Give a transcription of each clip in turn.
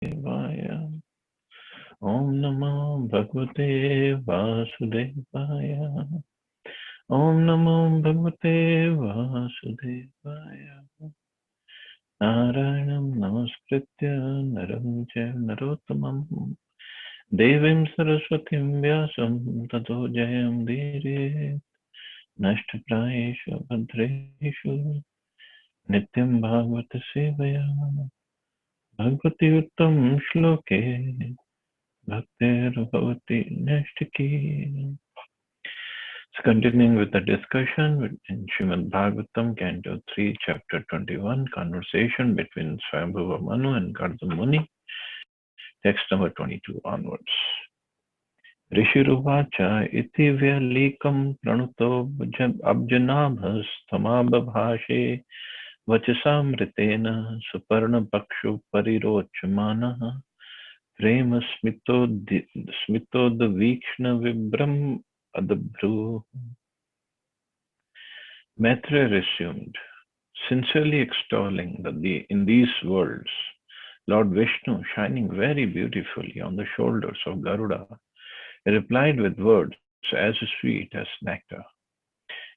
Om Namo Bhagavate Vasudevaya. Om Namo Bhagavate Vasudevaya. Narayanam Namaskritya Naram Chaiva Narottamam Devim Saraswatim Vyasam Tato Jayam Diri Nashtaprayeshu Bhadreshu Nityam Bhagavata Sevaya Bhagavati Uttam Shloke Bhaktir Bhavati Nashtaki. So continuing with the discussion in Srimad Bhagavatam, Canto 3, Chapter 21, conversation between Swayambhuva Manu and Gardama Muni, text number 22 onwards. Rishiruvacha iti vyalikam pranuto abjanabhastamabhavashe vachasamritena suparna pakshu parirochamana prema smitodvikshna vibram adabhru. Maitreya resumed, sincerely extolling in these words Lord Vishnu shining very beautifully on the shoulders of Garuda, he replied with words as sweet as nectar.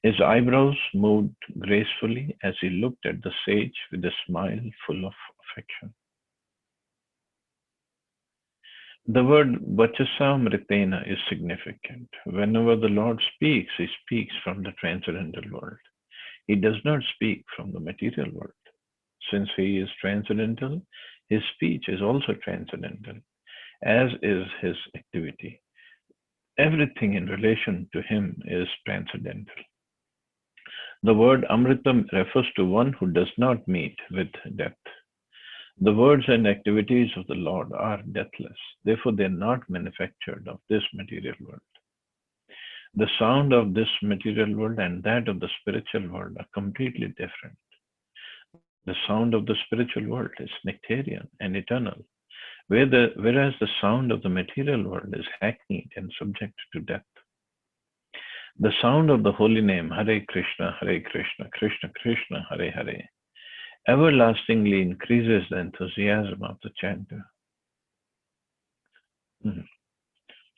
His eyebrows moved gracefully as he looked at the sage with a smile full of affection. The word Vachasamritena is significant. Whenever the Lord speaks, he speaks from the transcendental world. He does not speak from the material world. Since he is transcendental, his speech is also transcendental, as is his activity. Everything in relation to him is transcendental. The word Amritam refers to one who does not meet with death. The words and activities of the Lord are deathless, therefore, they are not manufactured of this material world. The sound of this material world and that of the spiritual world are completely different. The sound of the spiritual world is nectarian and eternal, whereas the sound of the material world is hackneyed and subject to death. The sound of the holy name Hare Krishna, Krishna Krishna, Hare Hare everlastingly increases the enthusiasm of the chanter.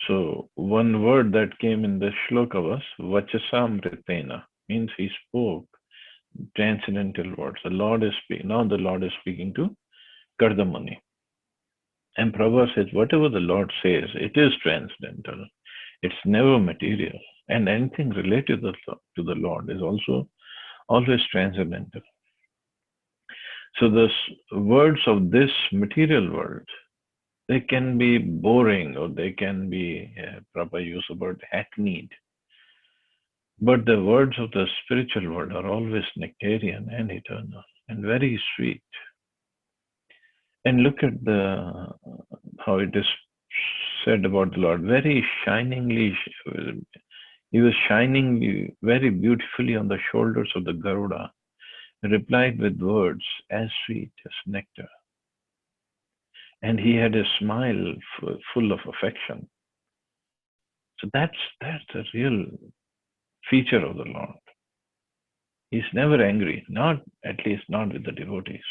So one word that came in the shloka was Vachasamritena, means he spoke transcendental words. The Lord is speaking. Now the Lord is speaking to Gardamani. And Prabhupada says, whatever the Lord says, it is transcendental. It's never material. And anything related to the Lord is also always transcendental. So the words of this material world, they can be boring or they can be, Prabhupada use the word hackneyed. But the words of the spiritual world are always nectarian and eternal and very sweet. And look at how it is said about the Lord. Very shiningly, he was shining very beautifully on the shoulders of the Garuda. He replied with words as sweet as nectar. And he had a smile full of affection. So that's a real feature of the Lord. He's never angry, at least not with the devotees.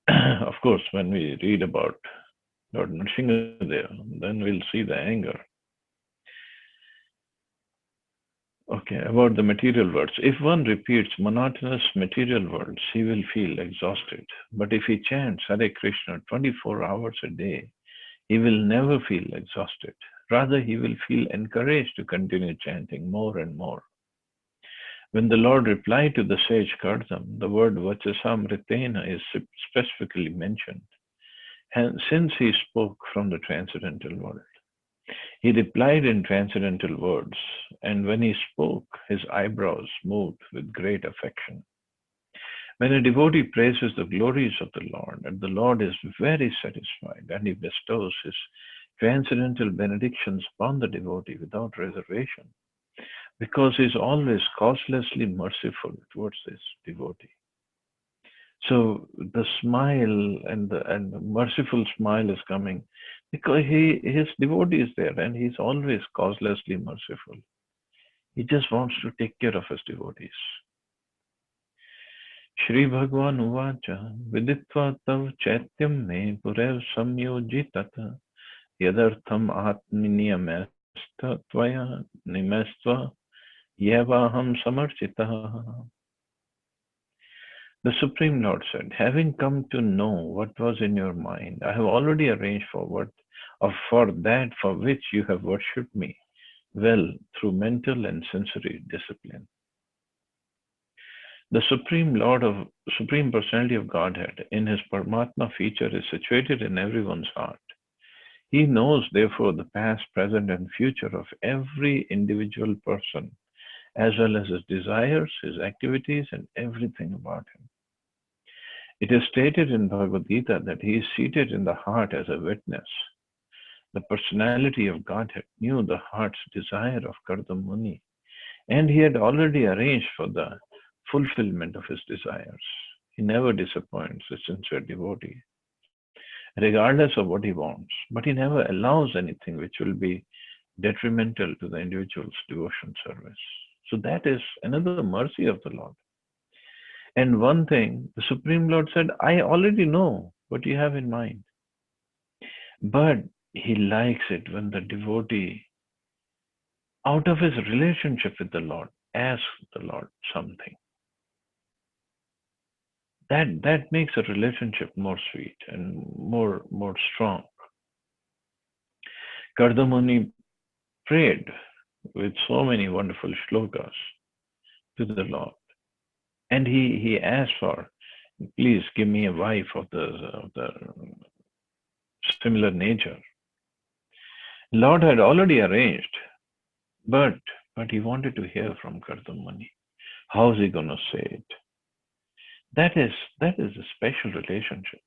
Of course, when we read about Lord Nrsimhadev, then we'll see the anger. Okay, about the material words. If one repeats monotonous material words, he will feel exhausted. But if he chants Hare Krishna 24 hours a day, he will never feel exhausted. Rather, he will feel encouraged to continue chanting more and more. When the Lord replied to the sage Kardam, the word Vachasamritena is specifically mentioned. And since he spoke from the transcendental world, he replied in transcendental words, and when he spoke, his eyebrows moved with great affection. When a devotee praises the glories of the Lord, and the Lord is very satisfied, and he bestows his transcendental benedictions upon the devotee without reservation, because he is always causelessly merciful towards this devotee. So the smile and the merciful smile is coming because his devotee is there and he's always causelessly merciful. He just wants to take care of his devotees. Shri Bhagwan Uvacha Viditva Tav Chaityam Me Purev Samyojitata Yadartham Atminiyamesta Tvaya Nimestva Yevaham Samarchitaha. The Supreme Lord said, having come to know what was in your mind, I have already arranged for that for which you have worshipped me well through mental and sensory discipline. The Supreme Personality of Godhead in his Paramatma feature is situated in everyone's heart. He knows, therefore, the past, present, and future of every individual person, as well as his desires, his activities, and everything about him. It is stated in Bhagavad Gita that he is seated in the heart as a witness. The personality of Godhead knew the heart's desire of Kardama Muni, and he had already arranged for the fulfillment of his desires. He never disappoints a sincere devotee, regardless of what he wants, but he never allows anything which will be detrimental to the individual's devotion service. So that is another mercy of the Lord. And one thing, the Supreme Lord said, I already know what you have in mind. But he likes it when the devotee, out of his relationship with the Lord, asks the Lord something. That makes a relationship more sweet and more strong. Kardamuni prayed with so many wonderful shlokas to the Lord. And he asked for, please give me a wife of the similar nature. Lord had already arranged, but he wanted to hear from Kardamuni. How is he going to say it? That is a special relationship.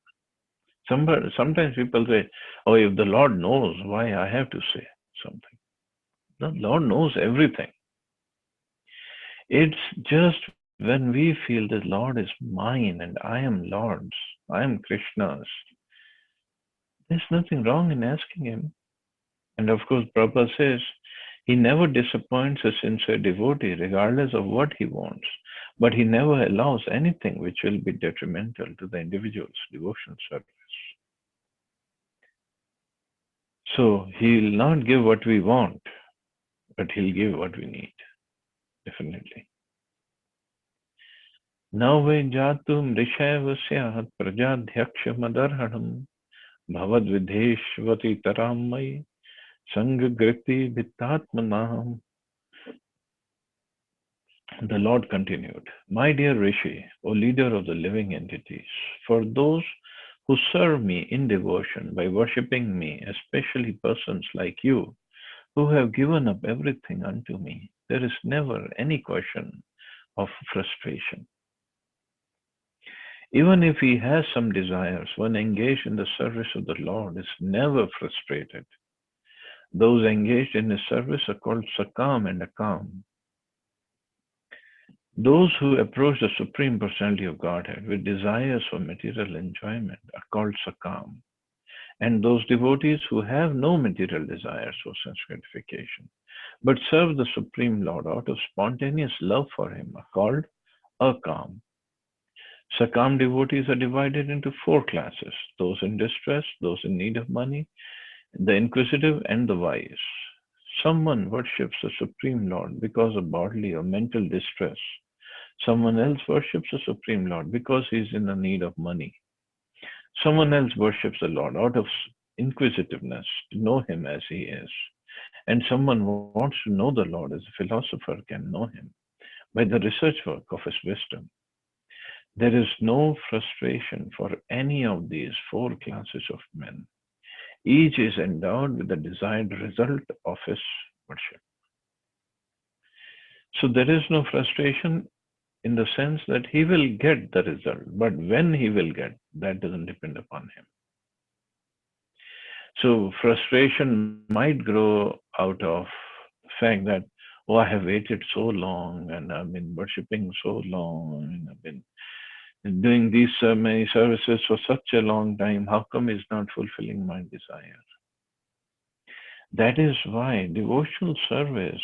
Sometimes people say, oh, if the Lord knows, why I have to say something? The Lord knows everything. It's just when we feel the Lord is mine and I am Lord's, I am Krishna's, there's nothing wrong in asking him. And of course, Prabhupada says, he never disappoints a sincere devotee regardless of what he wants, but he never allows anything which will be detrimental to the individual's devotion service. So he'll not give what we want, but he'll give what we need, definitely. Nave jatum rishayavasya prajadhyaksha Bhavad vidheshvati taramai sangagriti vittatmanaham. The Lord continued, my dear Rishi, O leader of the living entities, for those who serve me in devotion by worshipping me, especially persons like you, who have given up everything unto me, there is never any question of frustration. Even if he has some desires, one engaged in the service of the Lord is never frustrated. Those engaged in his service are called Sakam and Akam. Those who approach the Supreme Personality of Godhead with desires for material enjoyment are called Sakam. And those devotees who have no material desires for sense gratification, but serve the Supreme Lord out of spontaneous love for him are called Akam. Sakam devotees are divided into four classes: those in distress, those in need of money, the inquisitive, and the wise. Someone worships the Supreme Lord because of bodily or mental distress. Someone else worships the Supreme Lord because he is in the need of money. Someone else worships the Lord out of inquisitiveness to know him as he is. And someone wants to know the Lord as a philosopher can know him by the research work of his wisdom. There is no frustration for any of these four classes of men. Each is endowed with the desired result of his worship. So there is no frustration in the sense that he will get the result, but when he will get, that doesn't depend upon him. So frustration might grow out of the fact that, oh, I have waited so long and I've been worshipping so long and I've been doing these many services for such a long time. How come he's not fulfilling my desire? That is why devotional service,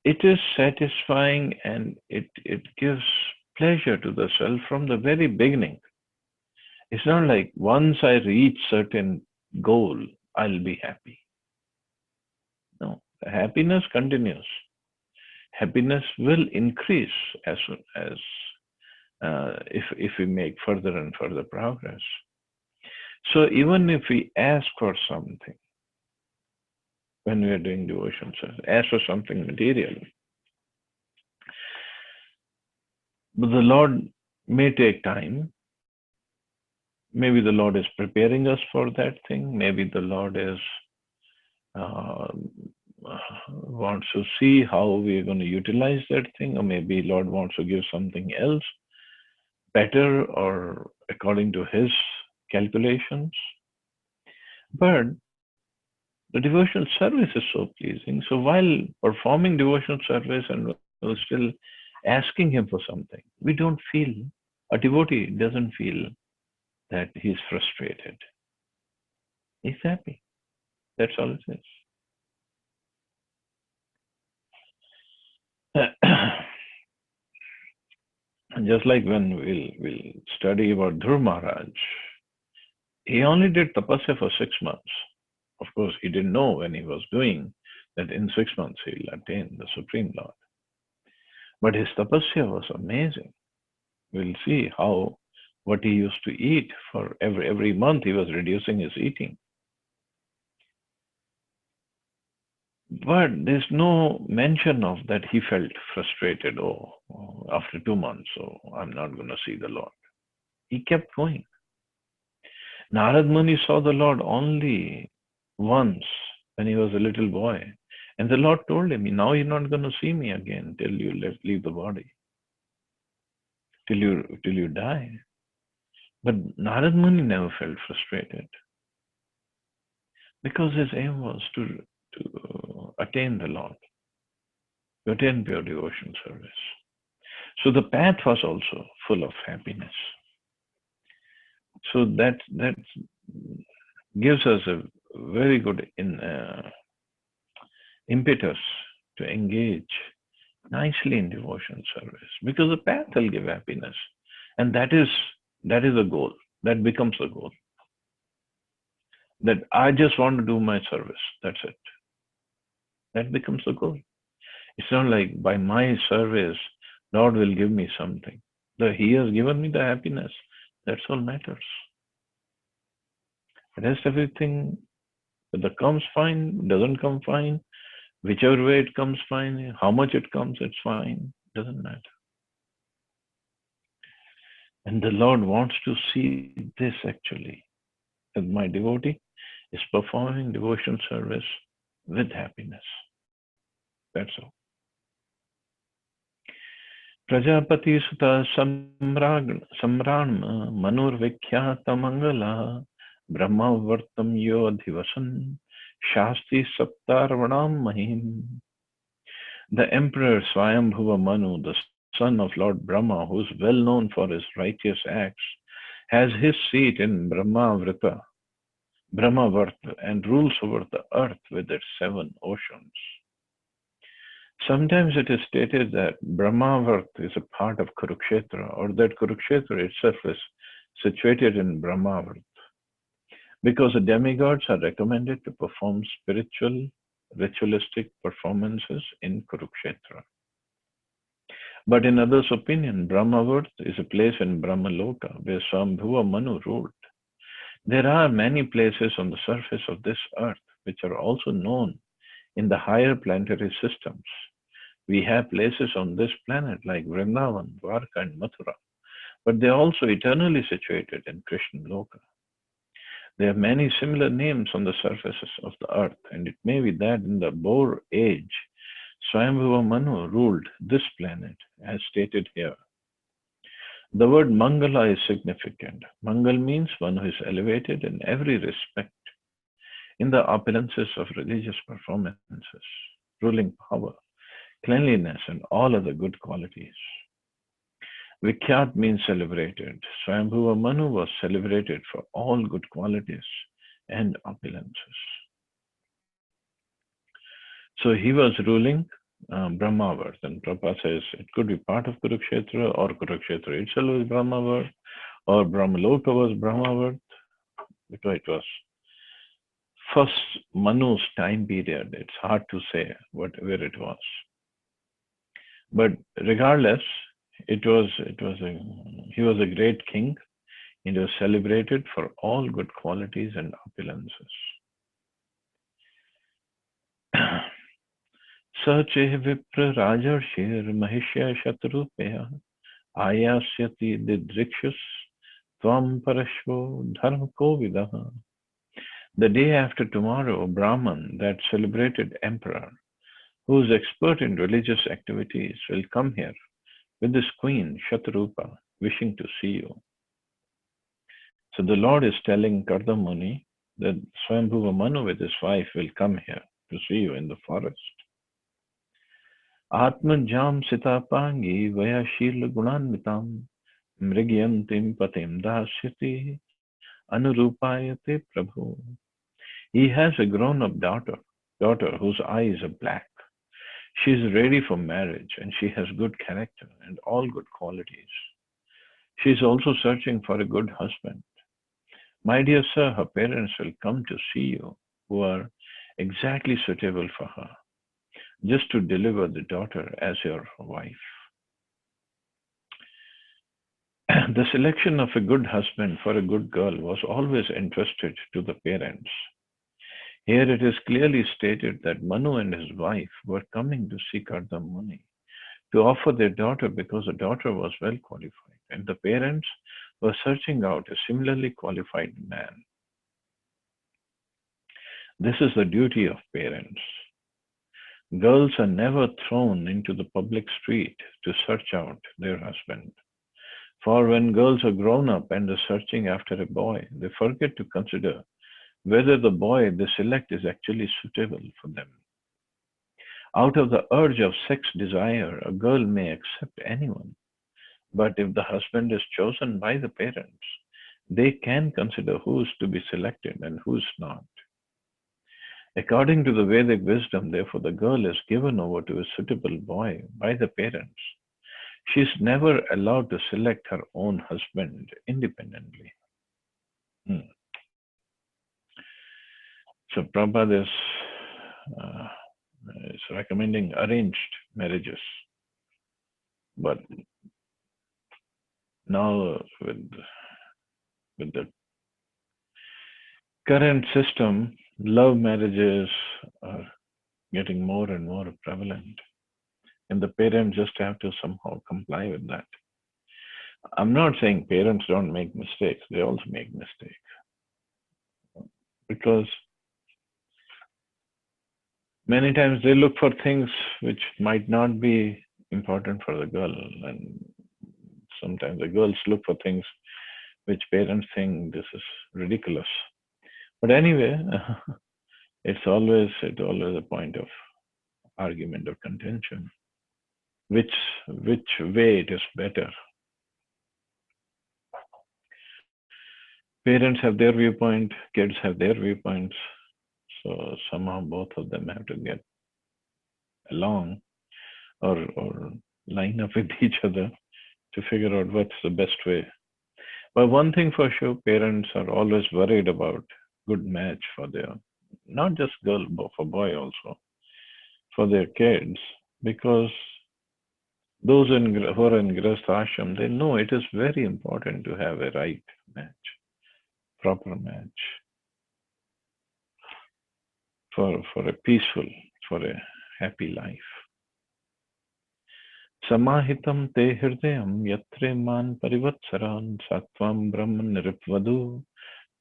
it is satisfying and it gives pleasure to the self from the very beginning. It's not like once I reach certain goal, I'll be happy. No, the happiness continues. Happiness will increase as soon as if we make further and further progress. So even if we ask for something when we are doing devotion, ask for something material, but the Lord may take time. Maybe the Lord is preparing us for that thing. Maybe the Lord is uh, wants to see how we're going to utilize that thing, or maybe Lord wants to give something else better or according to His calculations. But the devotional service is so pleasing. So while performing devotional service and we're still asking Him for something, we don't feel, a devotee doesn't feel that he's frustrated. He's happy. That's all it is. Just like when we'll study about Dhruv Maharaj, he only did tapasya for 6 months. Of course, he didn't know when he was doing that in 6 months he'll attain the Supreme Lord. But his tapasya was amazing. We'll see how what he used to eat for every month he was reducing his eating. But there's no mention of that he felt frustrated. Oh, after 2 months, so I'm not going to see the Lord. He kept going. Narad Muni saw the Lord only once when he was a little boy. And the Lord told him, now you're not going to see me again till you leave the body, till you die. But Narad Muni never felt frustrated because his aim was to attain the Lord, to attain pure devotion service. So the path was also full of happiness. So that gives us a very good impetus to engage nicely in devotion service, because the path will give happiness, and that is the goal. That becomes the goal. That I just want to do my service. That's it. That becomes the goal. It's not like by my service, Lord will give me something. He has given me the happiness. That's all matters. The rest everything, whether comes fine, doesn't come fine, whichever way it comes fine, how much it comes, it's fine. Doesn't matter. And the Lord wants to see this actually, that my devotee is performing devotion service with happiness. That's all. Prajapati Sutta Samran Manur Vikhyata Mangala Brahma Vartam Yo Adhivasan Shasti Saptarvanam Mahim. The Emperor Swayambhuva Manu, the son of Lord Brahma, who is well known for his righteous acts, has his seat in Brahmavarta, and rules over the earth with its 7 oceans. Sometimes it is stated that Brahmavarta is a part of Kurukshetra, or that Kurukshetra itself is situated in Brahmavarta, because the demigods are recommended to perform spiritual, ritualistic performances in Kurukshetra. But in others' opinion, Brahmavarta is a place in Brahmaloka where Swayambhuva Manu ruled. There are many places on the surface of this earth which are also known in the higher planetary systems. We have places on this planet like Vrindavan, Dwarka, and Mathura, but they are also eternally situated in Krishna Loka. There are many similar names on the surfaces of the earth, and it may be that in the Bohr age, Swayambhuva Manu ruled this planet, as stated here. The word Mangala is significant. Mangal means one who is elevated in every respect in the opulences of religious performances, ruling power, cleanliness, and all other good qualities. Vikhyat means celebrated. Swayambhuva Manu was celebrated for all good qualities and opulences. So he was ruling Brahmavart. And Prabhupada says it could be part of Kurukshetra, or Kurukshetra itself is Brahmavart, or Brahmaloka was Brahmavart, because it was first Manu's time period. It's hard to say where it was. But regardless, he was a great king. He was celebrated for all good qualities and opulences. Sache vipra rajarshir mahishya shatrupeya ayasyati didrikshus tvam parashvo dharma kovidaha. The day after tomorrow, a Brahman, that celebrated emperor, who is expert in religious activities, will come here with his queen Shatrupa, wishing to see you. So the Lord is telling Kardamuni that Swayambhuva Manu with his wife will come here to see you in the forest. Atmanjam sitapangi vayashil gunanmitam mrigyantim patim dasyati anurupayate prabhu. He has a grown-up daughter whose eyes are black. She is ready for marriage and she has good character and all good qualities. She is also searching for a good husband. My dear sir, her parents will come to see you, who are exactly suitable for her, just to deliver the daughter as your wife. The selection of a good husband for a good girl was always entrusted to the parents. Here it is clearly stated that Manu and his wife were coming to see Kardam Muni to offer their daughter because the daughter was well qualified, and the parents were searching out a similarly qualified man. This is the duty of parents. Girls are never thrown into the public street to search out their husband. For when girls are grown up and are searching after a boy, they forget to consider whether the boy they select is actually suitable for them. Out of the urge of sex desire, a girl may accept anyone, but if the husband is chosen by the parents, they can consider who is to be selected and who is not. According to the Vedic wisdom, therefore, the girl is given over to a suitable boy by the parents. She is never allowed to select her own husband independently. So Prabhupada is recommending arranged marriages. But now with the current system, love marriages are getting more and more prevalent. And the parents just have to somehow comply with that. I'm not saying parents don't make mistakes, they also make mistakes. Because many times they look for things which might not be important for the girl, and sometimes the girls look for things which parents think this is ridiculous. But anyway, it's always a point of argument or contention. Which way it is better? Parents have their viewpoint, kids have their viewpoints. So somehow both of them have to get along or line up with each other to figure out what's the best way. But one thing for sure, parents are always worried about good match for their, not just girl, but for boy also, for their kids, because those who are in Grihastha Ashram, they know it is very important to have a right match, proper match, for a peaceful, for a happy life. Samahitam te hridayam yatre man parivatsaran satvam brahman niripvadu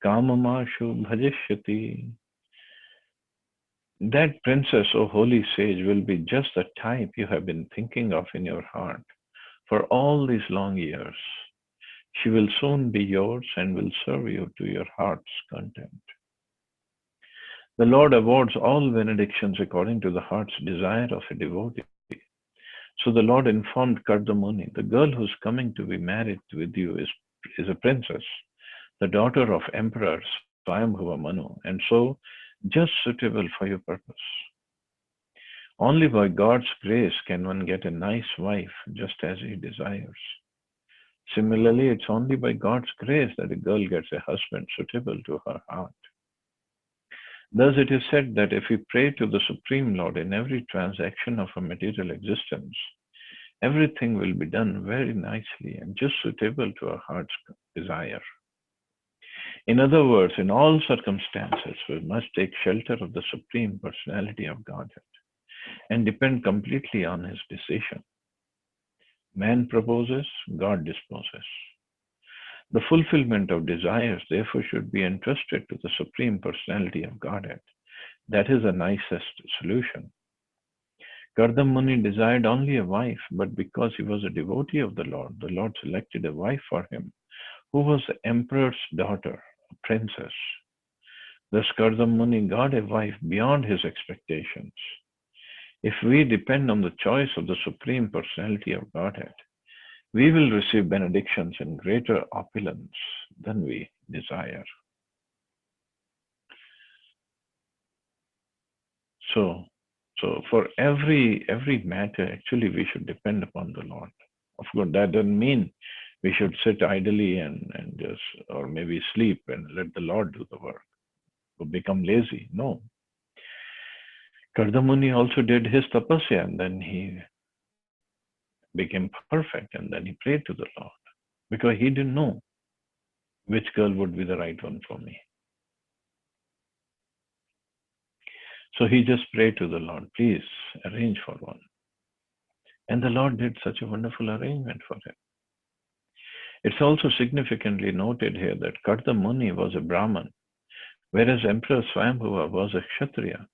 kamamashu bhajishyati. That princess, O holy sage, will be just the type you have been thinking of in your heart for all these long years. She will soon be yours and will serve you to your heart's content. The Lord awards all benedictions according to the heart's desire of a devotee. So the Lord informed Kardamuni, the girl who's coming to be married with you is a princess, the daughter of Emperor Swayambhuva Manu, and so just suitable for your purpose. Only by God's grace can one get a nice wife just as he desires. Similarly, it's only by God's grace that a girl gets a husband suitable to her heart. Thus, it is said that if we pray to the Supreme Lord in every transaction of our material existence, everything will be done very nicely and just suitable to our heart's desire. In other words, in all circumstances, we must take shelter of the Supreme Personality of Godhead and depend completely on His decision. Man proposes, God disposes. The fulfillment of desires, therefore, should be entrusted to the Supreme Personality of Godhead. That is the nicest solution. Kardam Muni desired only a wife, but because he was a devotee of the Lord selected a wife for him, who was the emperor's daughter, a princess. Thus, Kardam Muni got a wife beyond his expectations. If we depend on the choice of the Supreme Personality of Godhead, we will receive benedictions in greater opulence than we desire. So for every matter, actually, we should depend upon the Lord. Of course, that doesn't mean we should sit idly and just, or maybe sleep and let the Lord do the work, or become lazy. No. Kardamuni also did his tapasya, and then he became perfect, and then he prayed to the Lord because he didn't know which girl would be the right one for me. So he just prayed to the Lord, please arrange for one. And the Lord did such a wonderful arrangement for him. It's also significantly noted here that Kardam Muni was a Brahman, whereas Emperor Swayambhuva was a Kshatriya.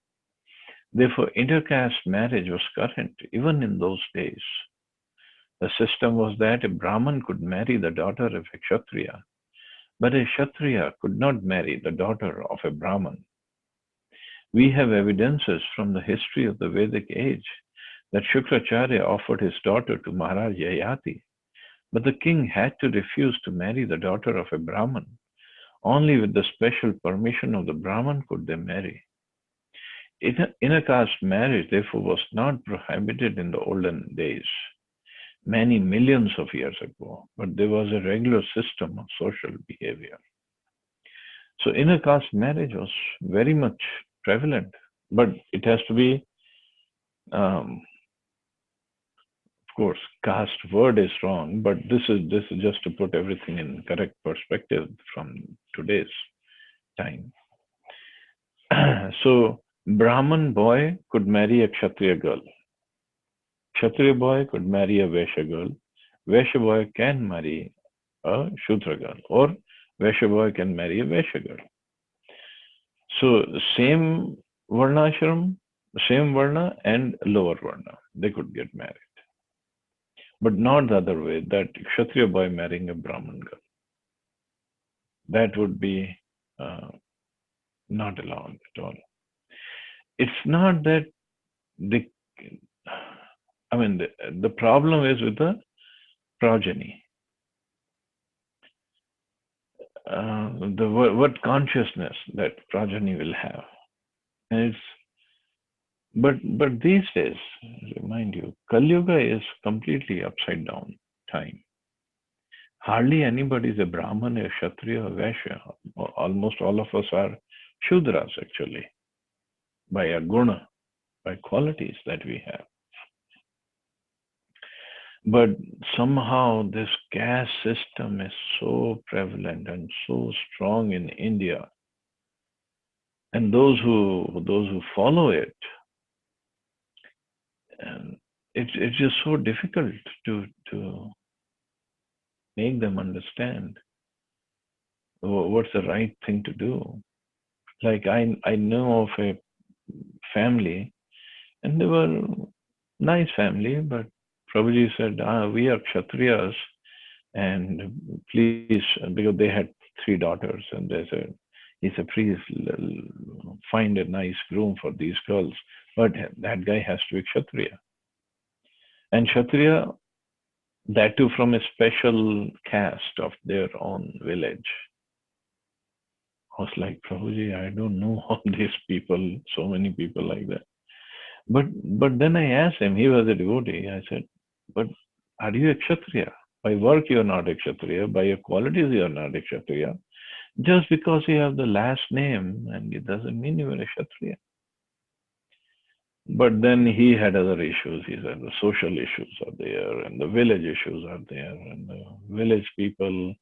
Therefore, intercaste marriage was current even in those days. The system was that a Brahman could marry the daughter of a Kshatriya, but a Kshatriya could not marry the daughter of a Brahman. We have evidences from the history of the Vedic age that Shukracharya offered his daughter to Maharaj Yayati, but the king had to refuse to marry the daughter of a Brahman. Only with the special permission of the Brahman could they marry. Intercaste marriage, therefore, was not prohibited in the olden days, many millions of years ago, but there was a regular system of social behavior. So intercaste marriage was very much prevalent, but it has to be, of course, caste word is wrong, but this is just to put everything in correct perspective from today's time. So Brahman boy could marry a Kshatriya girl. Kshatriya boy could marry a Vaishya girl. Vaishya boy can marry a Shudra girl, or Vaishya boy can marry a Vaishya girl. So same Varnashram, same Varna and lower Varna, they could get married. But not the other way, that Kshatriya boy marrying a Brahman girl. That would be not allowed at all. It's not that the problem is with the progeny. What consciousness that progeny will have. And but these days, remind you, Kali Yuga is completely upside down time. Hardly anybody is a Brahman, a Kshatriya, a Vaishya. Almost all of us are Shudras actually, by a guna, by qualities that we have. But somehow this caste system is so prevalent and so strong in India. And those who follow it, and it's just so difficult to make them understand what's the right thing to do. Like I know of a family, and they were nice family, but Prabhuji said, we are Kshatriyas, and please, because they had 3 daughters, and they said, he said, please find a nice groom for these girls, but that guy has to be Kshatriya. And Kshatriya, that too from a special caste of their own village. I was like, Prabhuji, I don't know all these people, so many people like that. But then I asked him, he was a devotee. I said, but are you a Kshatriya? By work you are not a Kshatriya. By your qualities you are not a Kshatriya. Just because you have the last name, and it doesn't mean you are a Kshatriya. But then he had other issues. He said the social issues are there, and the village issues are there, and the village people,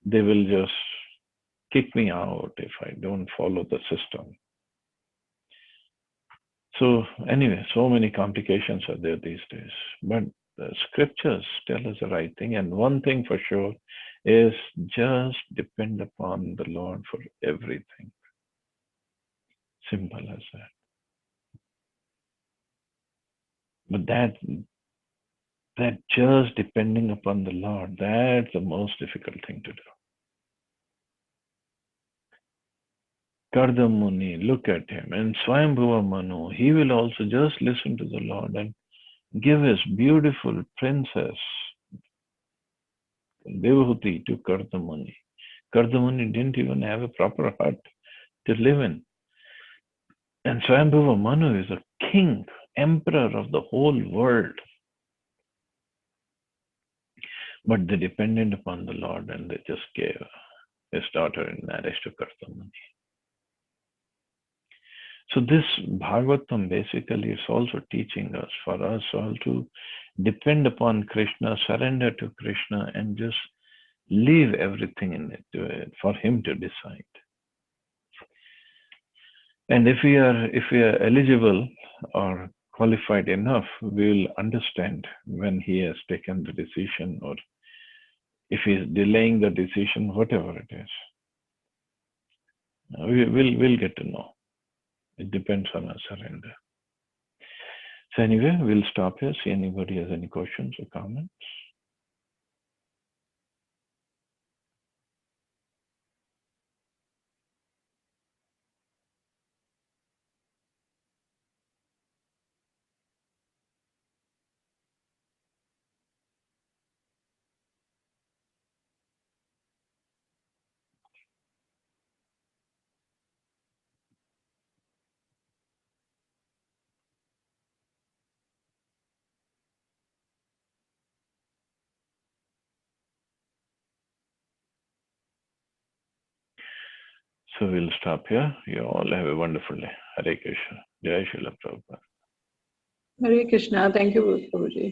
they will just kick me out if I don't follow the system. So anyway, so many complications are there these days. But the scriptures tell us the right thing. And one thing for sure is just depend upon the Lord for everything. Simple as that. But that just depending upon the Lord, that's the most difficult thing to do. Kardamuni, look at him. And Swayambhuva Manu, he will also just listen to the Lord and give his beautiful princess Devahuti to Kardamuni. Kardamuni didn't even have a proper hut to live in. And Swayambhuva Manu is a king, emperor of the whole world. But they depended upon the Lord and they just gave his daughter in marriage to Kardamuni. So this Bhagavatam basically is also teaching us, for us all to depend upon Krishna, surrender to Krishna, and just leave everything in it to it for him to decide. And if we are eligible or qualified enough, we will understand when he has taken the decision, or if he is delaying the decision, whatever it is. We'll get to know. It depends on our surrender. So anyway, we'll stop here. See anybody has any questions or comments. So we'll stop here. You all have a wonderful day. Hare Krishna. Jai Srila Prabhupada. Hare Krishna. Thank you, Prabhuji.